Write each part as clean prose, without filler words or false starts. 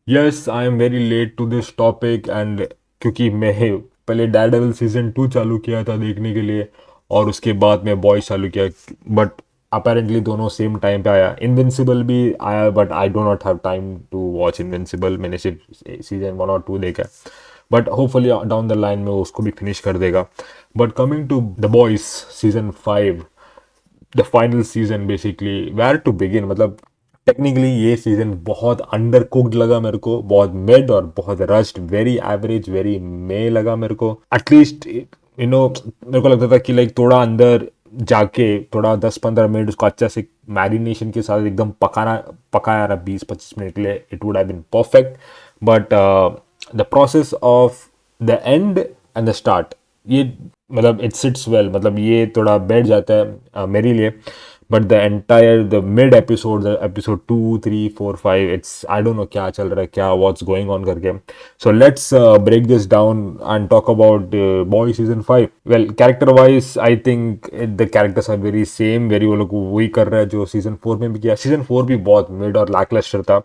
Yes I am very late to this topic and क्योंकि मैं पहले डेयरडेविल सीजन 2 चालू किया था देखने के लिए और उसके बाद मैं बॉयज चालू किया बट अपेरेंटली दोनों सेम टाइम पे आया। इनविंसिबल भी आया but I do not have time to watch Invincible. मैंने सिर्फ सीजन 1 और 2 देखा है but hopefully down the line में वो उसको भी फिनिश कर देगा। But coming to the boys season 5, the final season basically where to begin. मतलब टेक्निकली ये सीजन बहुत अंडर कुक्ड लगा मेरे को, बहुत मिड और बहुत रश्ड, वेरी एवरेज, वेरी मे लगा मेरे को। एटलीस्ट मेरे को लगता था कि लाइक थोड़ा अंदर जाके थोड़ा 10-15 मिनट उसको अच्छा से मैरिनेशन के साथ एकदम पकाया रहा 20-25 मिनट के लिए, it would have been perfect. But the process of the end and the start, ये मतलब इट सिट्स वेल, मतलब ये थोड़ा बैठ जाता है मेरे लिए। But the entire the mid episode, the episode 2, 3, 4, 5, it's I don't know क्या चल रहा है, क्या व्हाट्स गोइंग ऑन करके। So let's break this down and talk about boy season 5। Well character wise I think the characters are very same, very वो लोग वही कर रहा है जो सीजन 4 में भी किया। सीजन 4 भी बहुत मिड और लैकलस्टर था।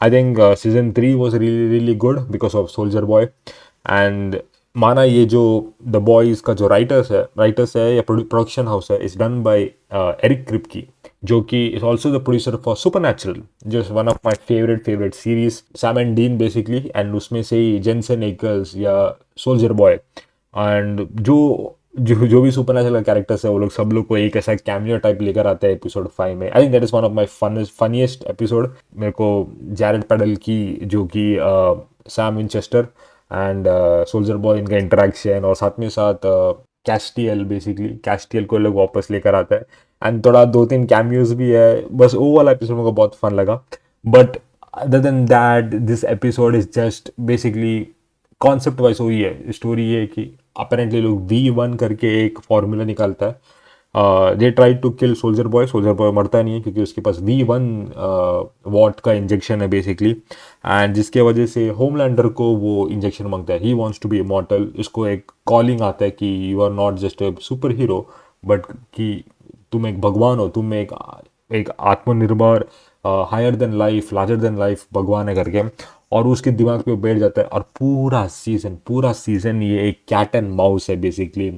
I think season 3 was really really good because of soldier boy. And माना ये जो द बॉयज का जो राइटर्स है या प्रोडक्शन हाउस है, is done by Eric Kripke, जो कि is also the producer for supernatural, जो is one of my favourite series, Sam and Dean basically. And उसमें से ही जेंसन एकल्स या सोल्जर बॉय एंड जो भी सुपरनैचुरल कैरेक्टर्स है वो लोग सब लोग को एक ऐसा कैमियो टाइप लेकर आते हैं एपिसोड 5 में। आई think that is one of my funniest episode. मेरे को जैरेड पेडल की जो कि Sam Winchester and soldier boy इनका इंटरेक्शन, और साथ में साथ कैस्टियल, बेसिकली कैस्टियल को लोग वापस लेकर आता है एंड थोड़ा 2-3 कैमियोज भी है। बस वो वाला एपिसोड मेरे को बहुत फन लगा। But other than that this episode is just basically concept wise वही है। स्टोरी ये है कि अपेरेंटली लोग V1 करके एक फॉर्मूला निकालता है। They try to kill soldier boy मरता नहीं है क्योंकि उसके पास V1 वॉट का इंजेक्शन है बेसिकली। एंड जिसके वजह से होमलैंडर को वो इंजेक्शन मांगता है, he wants to be immortal. इसको एक कॉलिंग आता है कि you are not just a superhero but कि तुम एक भगवान हो, तुम एक आत्मनिर्भर, higher than life, larger than life भगवान है करके। और उसके दिमाग पे वो बैठ जाता है और पूरा सीजन ये एक कैट एंड माउस है बेसिकली,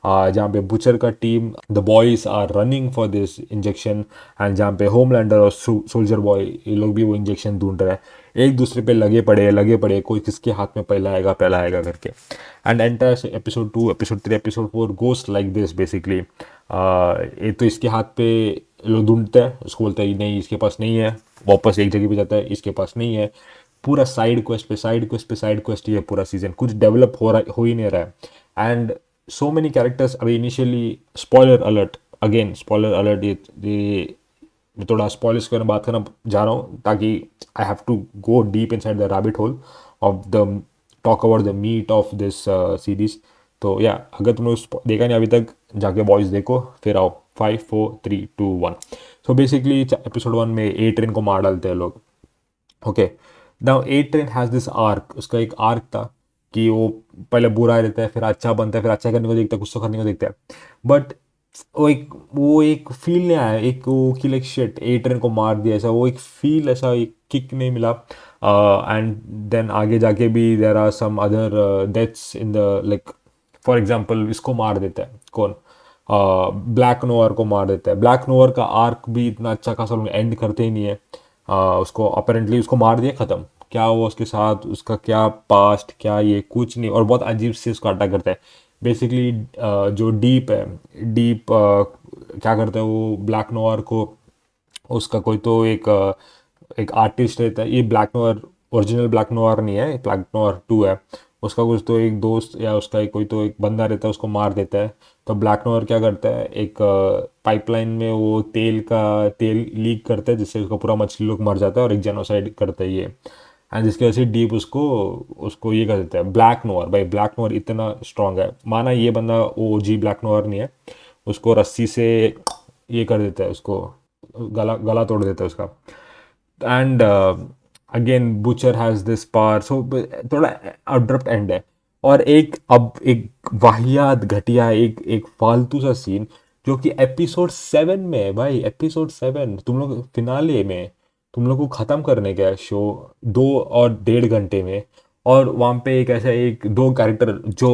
जहाँ पे बुचर का team, the boys are running for this injection and जहाँ पे होमलैंडर और सोल्जर बॉय ये लोग भी वो इंजेक्शन ढूंढ रहे हैं। एक दूसरे पे लगे पड़े कोई किसके हाथ में पहला आएगा करके। And entire episode 2, episode 3, episode 4 goes like this basically. ये तो इसके हाथ पे लोग ढूंढते हैं, उसको बोलता है नहीं इसके पास नहीं है, वापस एक जगह पे जाता है, इसके पास नहीं है। पूरा साइड क्वेस्ट ये पूरा सीजन कुछ डेवलप हो ही नहीं रहा है। And so many characters. अभी initially spoiler alert, again spoiler alert, ये मैं थोड़ा स्पॉयलर्स के बारे में बात करना जा रहा हूँ ताकि I have to go deep inside the rabbit hole of the talk about the meat of this series. तो या अगर तुमने देखा नहीं अभी तक, जाके बॉयज देखो फिर आओ। 5, 4, 3, 2, 1। सो बेसिकली एपिसोड 1 में ए ट्रेन को मार डालते हैं लोग। Okay, now A train has this arc, उसका एक आर्क था कि वो पहले बुरा रहता है, फिर अच्छा बनता है, फिर अच्छा करने को देखता है, गुस्सा करने को देखता है। बट वो एक फील नहीं आया, एक वो कि लाइक शिट ए ट्रेन को मार दिया, ऐसा वो एक फील, ऐसा एक किक नहीं मिला। एंड देन आगे जाके भी there are some other deaths in the like, for example इसको मार देता है कौन, ब्लैक नोअर को मार देता है। ब्लैक नोअर का आर्क भी इतना अच्छा खासा लोग एंड करते ही नहीं है। उसको अपेरेंटली उसको मार दिया, ख़त्म। क्या हुआ उसके साथ, उसका क्या पास्ट, क्या ये कुछ नहीं, और बहुत अजीब से उसको अटैक करता है बेसिकली। जो डीप है, डीप क्या करता है वो ब्लैक नोअर को, उसका कोई तो एक आर्टिस्ट रहता है। ये black knower original black knower नहीं है, ब्लैक नोअर 2 है। उसका कुछ तो एक दोस्त या उसका कोई तो एक बंदा रहता है, उसको मार देता है। तो ब्लैक नोअर क्या करता है, एक पाइपलाइन में वो तेल लीक करता है जिससे उसका पूरा मछली लोग मर जाता है और एक जेनोसाइड करता है ये। एंड जिसकी वजह से डीप उसको उसको ये कर देता है। ब्लैक नोअर भाई, ब्लैक नोअर इतना स्ट्रांग है, माना ये बंदा ओ जी ब्लैक नोअर नहीं है, उसको रस्सी से ये कर देता है, उसको गला गला तोड़ देता है उसका। And again Butcher has this power, so थोड़ा अब्रप्ट एंड है। और एक वाहियात घटिया एक एक फालतू सा सीन जो कि एपिसोड 7 में है भाई, एपिसोड 7 तुम लोग फिनाले में, तुम लोग को ख़त्म करने का है शो 2 और 1.5 घंटे में। और वहाँ पे एक ऐसा एक दो कैरेक्टर जो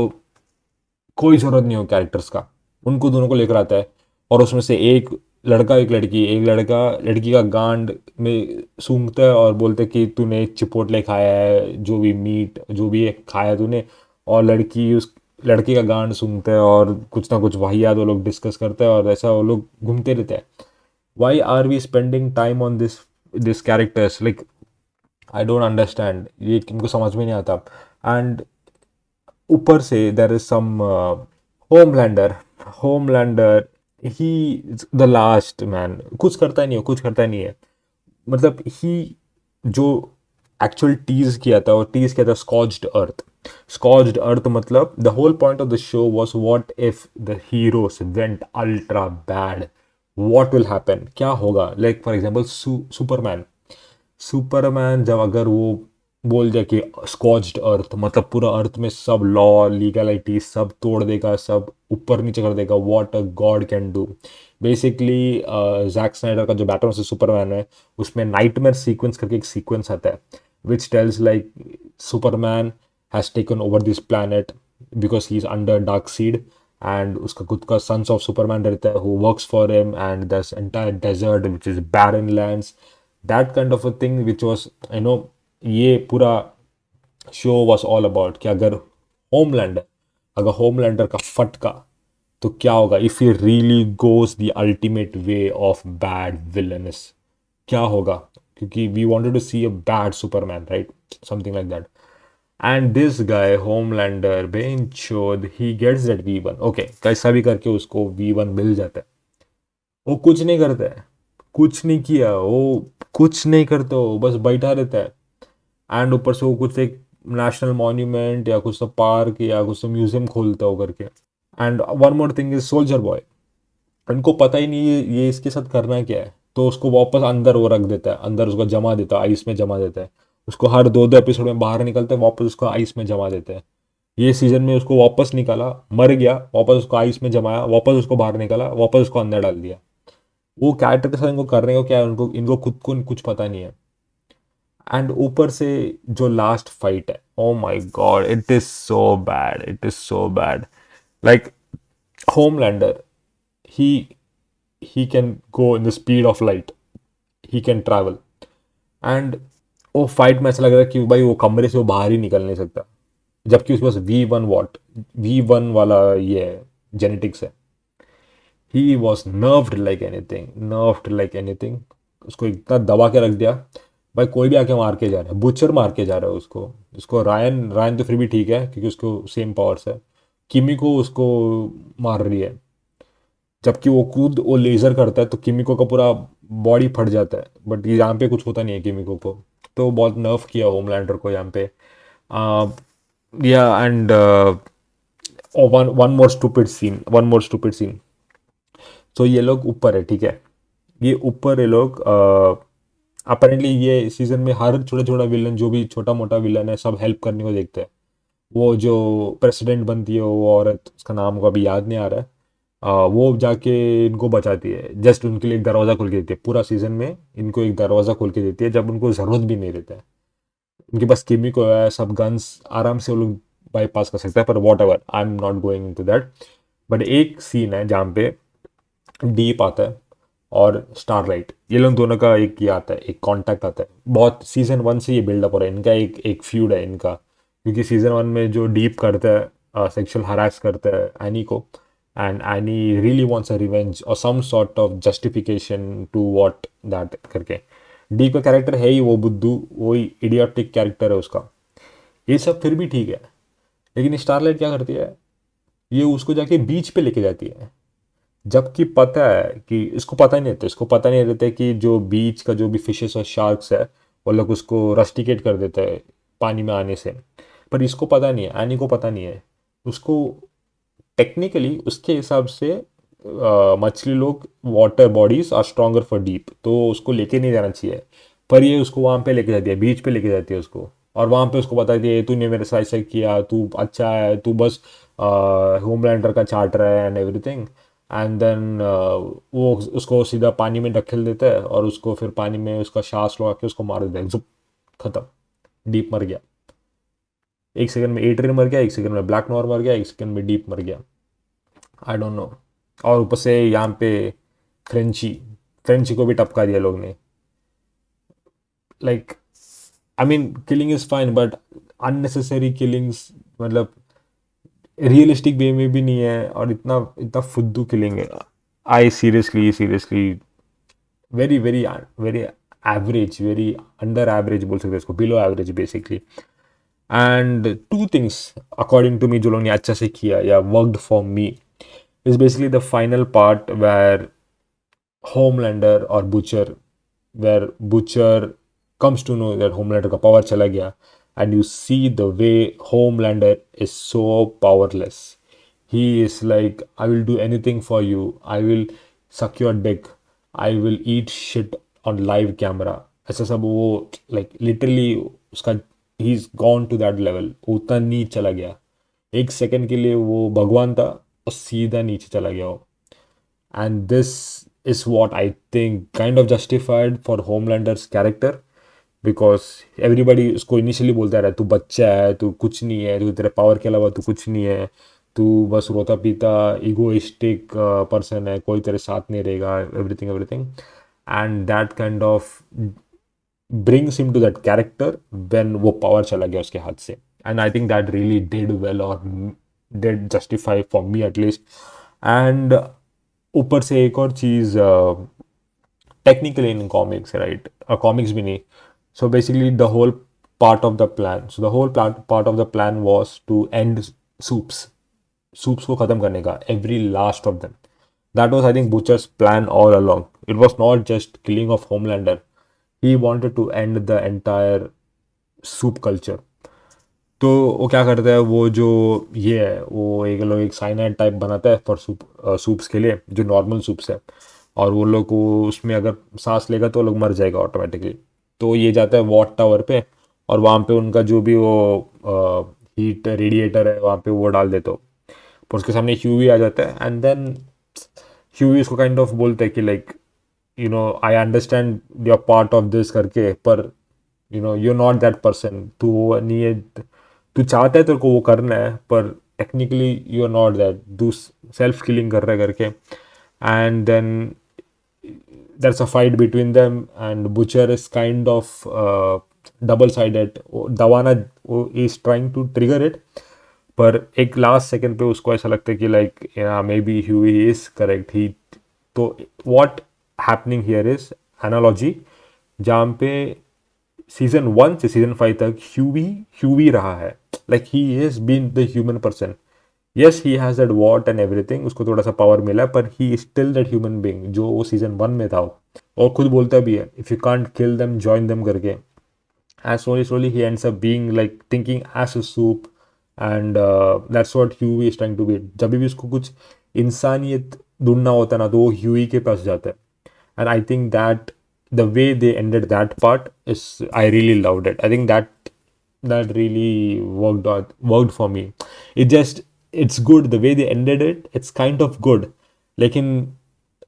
कोई ज़रूरत नहीं हो कैरेक्टर्स का, उनको दोनों को लेकर आता है। और उसमें से एक लड़का एक लड़की, एक लड़का लड़की का गांड में सूंघता है और बोलता है कि तूने चिपोटले खाया है, जो भी मीट जो भी है खाया तूने। और लड़की उस लड़के का गांड सूंघता है और कुछ ना कुछ वाहियात वो लोग डिस्कस करते हैं और ऐसा वो लोग घूमते रहते हैं। Why are we spending time on this characters, like I don't understand, ये इनको समझ में नहीं आता। एंड ऊपर से there is some Homelander. Homelander ही द लास्ट मैन, कुछ करता नहीं है, कुछ करता नहीं है। मतलब ही जो एक्चुअल टीज किया था, और टीज किया था स्कॉच्ड अर्थ। स्कॉच्ड अर्थ मतलब the whole point of the show was what if the heroes went ultra bad, what will happen, क्या होगा। Like for example Superman. Superman जब अगर वो बोल दिया कि स्कॉच्ड अर्थ मतलब पूरा अर्थ में सब लॉ लीगलिटी सब तोड़ देगा, सब ऊपर नीचे कर देगा, what a god can do. Basically Jack Snyder का जो बैटमैन से सुपरमैन है, उसमें नाइटमेयर सीक्वेंस करके एक सीक्वेंस आता है which tells like Superman has taken over this planet because he is under dark seed. And उसका खुद का सन्स ऑफ सुपरमैन रहता है who works for him, and this entire desert which is barren lands, that kind of a thing which was ये पूरा show was all about कि अगर Homelander अगर होमलैंडर का फटका तो क्या होगा if he really goes the ultimate way of bad villains, क्या होगा। क्योंकि we wanted to see a bad Superman, right, something like that. And this guy Homelander बेंचोद he gets that V1, okay कैसा भी करके उसको V1 मिल जाता है। वो कुछ नहीं करता है, कुछ नहीं किया, वो कुछ नहीं करता, वो बस बैठा रहता है। एंड ऊपर से वो कुछ एक नेशनल मॉन्यूमेंट या कुछ तो पार्क या कुछ तो म्यूजियम खोलता हो करके। And one more thing is soldier boy. इनको पता ही नहीं ये इसके साथ करना क्या है, तो उसको वापस अंदर वो रख देता है, अंदर उसको जमा देता है, आइस में जमा देता है। उसको हर 2-2 एपिसोड में बाहर निकलता है, वापस उसको आइस में जमा देता है। ये सीजन में उसको वापस निकाला, मर गया, वापस उसको आइस में जमाया, वापस उसको बाहर निकाला, वापस उसको अंदर डाल दिया। वो कैरेक्टर के साथ इनको करने को क्या है, उनको इनको खुद को कुछ पता नहीं है। एंड ऊपर से जो लास्ट फाइट है, oh my God, it is so bad, it is so bad. Like Homelander, he he can go in the speed of light, he can travel। And वो फाइट में ऐसा लग रहा है कि भाई वो कमरे से वो बाहर ही निकल नहीं सकता, जबकि उसके पास V1 वाला ये जेनेटिक्स है। He was nerfed like anything, nerfed like anything. उसको इतना दबा के रख दिया, भाई कोई भी आके मार के जा रहा है, बुचर मार के जा रहा है उसको। उसको रायन रायन तो फिर भी ठीक है क्योंकि उसको सेम पावर्स है। किमी को उसको मार रही है, जबकि वो खुद वो लेज़र करता है तो किमिको का पूरा बॉडी फट जाता है, बट ये यहाँ पे कुछ होता नहीं है किमिको को। तो बहुत नर्व किया होमलैंडर को यहाँ पे। या and one one more stupid scene. तो ये लोग ऊपर है, ठीक है, ये ऊपर ये लोग अपेरेंटली ये सीजन में हर छोटा छोटा विलन, जो भी छोटा मोटा विलन है, सब हेल्प करने को देखते हैं। वो जो प्रेसिडेंट बनती है वो औरत, उसका नाम को अभी याद नहीं आ रहा है, वो जाके इनको बचाती है, जस्ट उनके लिए एक दरवाज़ा खोल के देती है। पूरा सीजन में इनको एक दरवाज़ा खोल के देती है जब उनको ज़रूरत भी नहीं रहता है। उनके पास किमिको है, सब गन्स आराम से वो लोग बाईपास कर सकते हैं, पर what ever, I am not going into that. But एक सीन है जहाँ पे डीप आता है और स्टारलाइट, ये लोग दोनों का एक ये आता है, एक कांटेक्ट आता है। बहुत सीजन 1 से ये बिल्डअप हो रहा है इनका, एक एक फ्यूड है इनका। क्योंकि सीजन 1 में जो डीप करता है, सेक्सुअल हरास करता है एनी को, and Annie really wants a revenge और some sort of justification to what that करके। डीप का कैरेक्टर है ही वो बुद्धू, वही इडियोटिक कैरेक्टर है उसका। ये सब फिर भी ठीक है, लेकिन स्टारलाइट क्या करती है, ये उसको जाके बीच पे लेके जाती है। जबकि पता है कि इसको पता नहीं रहता, इसको पता नहीं रहता कि जो बीच का जो भी फिशेस और शार्क्स है वो लोग उसको रस्टिकेट कर देते हैं पानी में आने से। पर इसको पता नहीं है, एनी को पता नहीं है। उसको टेक्निकली उसके हिसाब से मछली लोग water bodies are stronger for deep, तो उसको लेके नहीं जाना चाहिए। पर ये उसको वहाँ पे लेके जाती है, बीच पे लेके जाती है उसको, और वहाँ पे उसको बताती है तूने मेरे साथ ऐसा किया, तू अच्छा है, तू बस होमलैंडर का चाट रहा है एंड एवरीथिंग। एंड देन वो उसको सीधा पानी में ढकेल देता है और उसको फिर पानी में उसका सांस लगा के उसको मार देता है, जुप, खत्म, डीप मर गया। एक सेकंड में एट्रियन मर गया, एक सेकंड में ब्लैक नॉर मर गया, एक सेकंड में डीप मर गया। आई डोंट नो। और ऊपर से यहाँ पे फ्रेंची फ्रेंची को भी टपका दिया लोग ने। Like I mean killing is fine but unnecessary killings, मतलब रियलिस्टिक वे में भी नहीं है और इतना इतना फुद्दू किलिंग है। I seriously seriously very very very average, very under average बोल सकते हैं इसको, below average basically. And two things according to me जो लोग ने अच्छा से किया या worked for me is basically the final part where Homelander or Butcher, where Butcher comes to know that Homelander का power चला गया, and you see the way Homelander is so powerless. He is like, I will do anything for you. I will suck your dick. I will eat shit on live camera. ऐसा सब वो like literally उसका he's gone to that level. उतना नीचे चला गया, एक second के लिए वो भगवान था और सीधा नीचे चला गया वो। And this is what I think kind of justified for Homelander's character, because everybody उसको इनिशियली बोलता रहा तू बच्चा है, तू कुछ नहीं है, तू तेरे पावर के अलावा तू कुछ नहीं है, तू बस रोता पीता इगोइस्टिक पर्सन है, कोई तेरे साथ नहीं रहेगा, everything everything. And that kind of brings him to that character when वो पावर चला गया उसके हाथ से। And I think that really did well और did justify for me at least. And ऊपर से एक और चीज़, technically in comics right, comics भी नहीं, so basically the whole part of the plan, so the whole part of the plan was to end Supes, Supes को ख़त्म करने का, every last of them. That was I think Butcher's plan all along. It was not just killing of Homelander, he wanted to end the entire soup culture. तो वो क्या करता है, वो जो ये है वो एक लोग एक साइनाइड टाइप बनाता है फॉर सूप्स के लिए, जो नॉर्मल सूप्स है, और वो लोग को उसमें अगर सांस लेगा तो वो लोग मर जाएगा ऑटोमेटिकली। तो ये जाता है वॉट टावर पे और वहाँ पे उनका जो भी वो हीट रेडिएटर है वहाँ पे वो डाल देते हो। पर उसके सामने ह्यूवी आ जाता है एंड देन ह्यूवी उसको काइंड ऑफ बोलता है कि like I understand your part of this करके, पर you're not that person, तू वो नहीं है, तू चाहता है तेरे को वो करना है पर technically you are not that, तू सेल्फ किलिंग कर रहा है करके। And then there's a fight between them and Butcher is kind of double sided, दवाना is trying to trigger it, पर एक लास्ट सेकंड पे उसको ऐसा लगता है कि like may be Hughie is correct ही। तो what happening here is analogy, जहाँ पे सीजन 1 से सीजन 5 तक ह्यूवी रहा है, like he has been the human person. Yes he has that what and everything, उसको थोड़ा सा पावर मिला, पर he is still that human being जो वो सीजन 1 में था। और खुद बोलता भी है if you can't kill them join them करके। And slowly he ends up being like thinking as a soup, and that's what Huey is trying to be। जब भी उसको कुछ इंसानियत ढूंढना होता है ना तो वो ह्यूई के पास जाता है। and I think that the way they ended that part is, I really loved it। I think that really worked for me। it's good the way they ended it, it's kind of good, लेकिन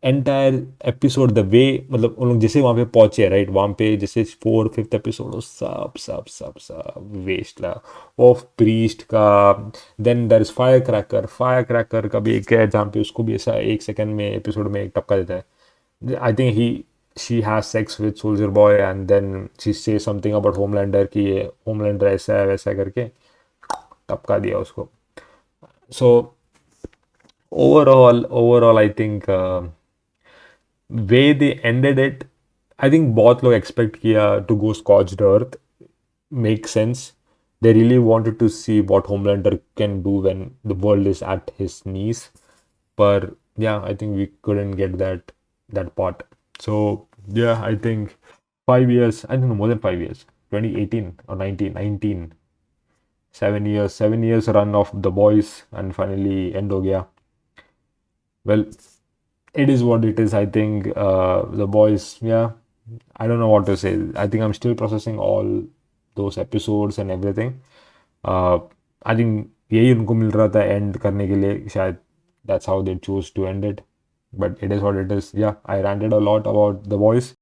entire episode the way, मतलब उन लोग जैसे वहाँ पे पहुंचे right, वहाँ पे जैसे 4th 5th एपिसोड वो सब सब सब सब वेस्ट ला ऑफ प्रीस्ट का। Then there is firecracker का भी एक है जहाँ पे उसको भी ऐसा एक सेकंड में एपिसोड में एक टपका देता है। I think she has sex with soldier boy and then she say something about Homelander कि ये होमलैंडर ऐसा है वैसा है करके टपका दिया उसको। So overall I think way they ended it, I think बहुत लोग expect किया to go scorched earth, make sense। They really wanted to see what Homelander can do when the world is at his knees, but yeah, I think we couldn't get that part। So yeah, I think 5 years, I think more than 5 years, 2018 or 19, 7 years run of the boys and finally end हो गया। Well, it is what it is। I think the boys, yeah, I don't know what to say। I think I'm still processing all those episodes and everything। I think यही उनको मिल रहा था and करने के लिए शायद, that's how they choose to end it. But it is what it is. Yeah, I ranted a lot about The Voice.